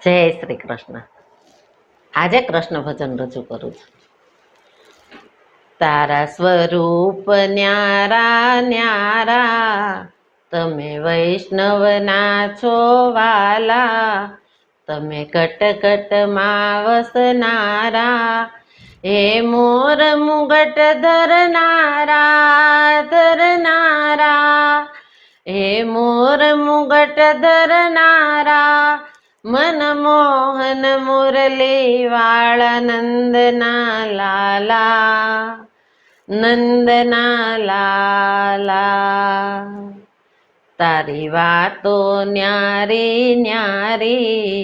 જય શ્રી કૃષ્ણ. આજે કૃષ્ણ ભજન રજૂ કરું છું. તારા સ્વરૂપ ન્યારા ન્યારા, તમે વૈષ્ણવના છો વાલા, તમે કટ કટમાં વસનારા, હે મોર મુગટ ધરનારા ધરનારા, હે મોર મુગટ ધરનારા, મનમોહન મુરલી વાળા નંદના લાલા નંદના લાલા. તારી વાતો ન્યારી ન્યારી,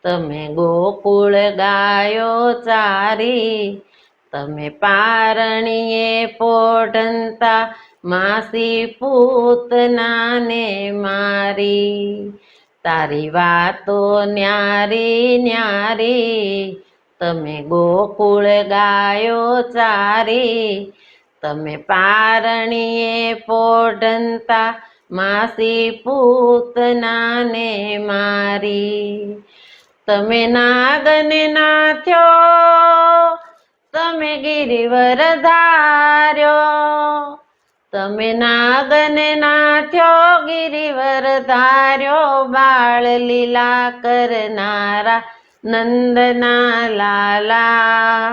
તમે ગોકુળ ગાયો ચારી, તમે પારણીએ પોઢંતા માસી પૂતનાને મારી. તારી વાતો ન્યારી ન્યારી, તમે ગોકુળ ગાયો ચારી, તમે પારણીએ પોઢંતા માસી પૂતનાને મારી. તમે નાગને નાથ્યો, તમે ગિરિવર ધાર્યો, તમે નાગને નાથ્યો ગિરિવર ધાર્યો, બાળ લીલા કરનારા નંદના લાલા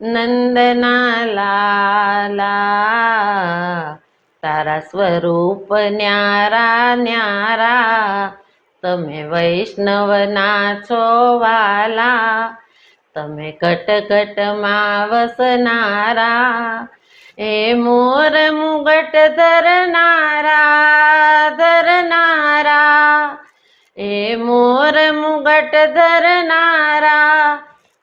નંદના લાલા. તારા સ્વરૂપ ન્યારા ન્યારા, તમે વૈષ્ણવના છો વાલા, તમે કટ કટમાં વસનારા, એ મોર મુગટ ધરનારા ધરનારા, એ મોર મુગટ ધરનારા,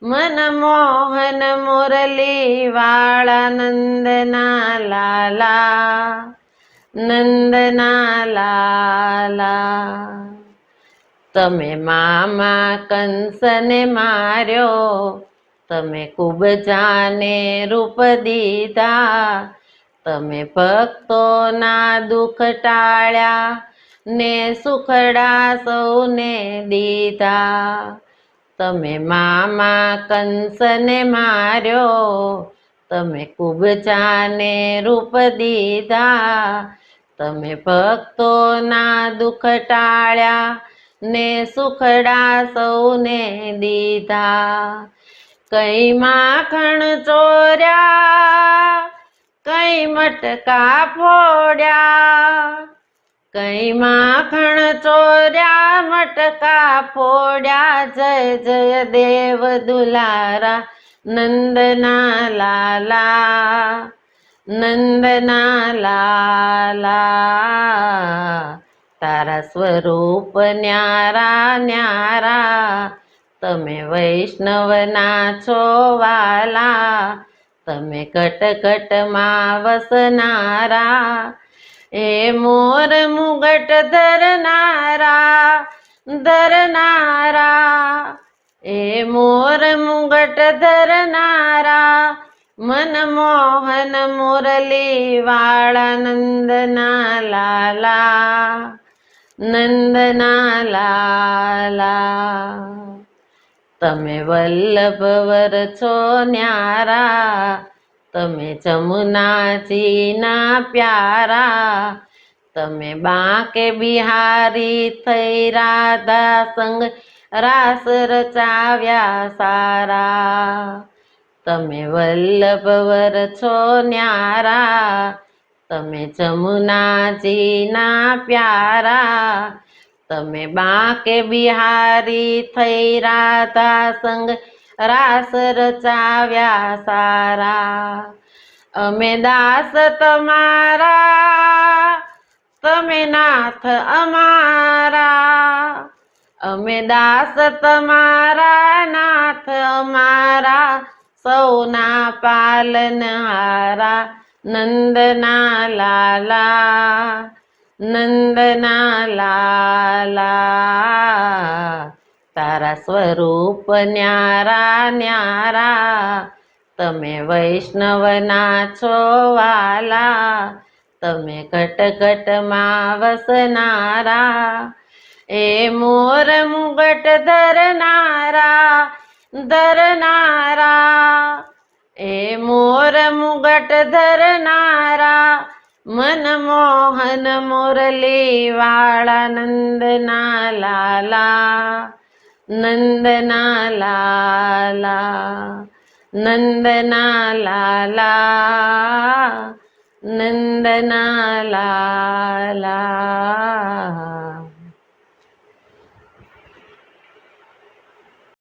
મનમોહન મુરલી વાળા નંદના લાલા નંદના લાલા. તમે મામા કંસને માર્યો, તમે કુબજાને રૂપ દીધા, તમે ભક્તોના દુઃખ ટાળ્યા ને સુખડા સૌને દીધા. તમે મામા કંસને માર્યો, તમે કુબજાને રૂપ દીધા, તમે ભક્તોના દુઃખ ટાળ્યા ને સુખડા સૌને દીધા. કઈ માખણ ચોર્યા, કઈ મટકા ફોડ્યા, કઈ માખણ ચોર્યા મટકા ફોડ્યા, જય જય દેવ દુલારા નંદના લાલા નંદના લાલા. તારા સ્વરૂપ ન્યારા ન્યારા, તમે વૈષ્ણવના છો વાલા, તમે કટ કટમાં વસનારા, એ મોર મુગટ ધરનારા ધરનારા, એ મોર મુગટ ધરનારા, મનમોહન મુરલી વાળા નંદના લાલા નંદના લાલા. તમે વલ્લભવર છો ન્યારા, તમે જમુનાજીના પ્યારા, તમે બાંકે બિહારી થઈ રાધા સંગ રાસ રચાવ્યા સારા. તમે વલ્લભવર છો ન્યારા, તમે જમુનાજીના પ્યારા, તમે બાંકે બિહારી થઈ રાધા સંગ રાસ રચાવ્યા સારા. અમે દાસ તમારા, તમે નાથ અમારા, અમે દાસ તમારા નાથ અમારા, સૌના પાલનહારા નંદના લાલા નંદના લાલા. તારા સ્વરૂપ ન્યારા ન્યારા, તમે વૈષ્ણવના છો વાલા, તમે કટ કટમાં વસનારા, એ મોર મુગટ ધરનારા એ મોર મુગટ ધરનારા મનમોહન મુરલી વાળા નંદના લાલા નંદના લાલા નંદના લાલા નંદના લાલા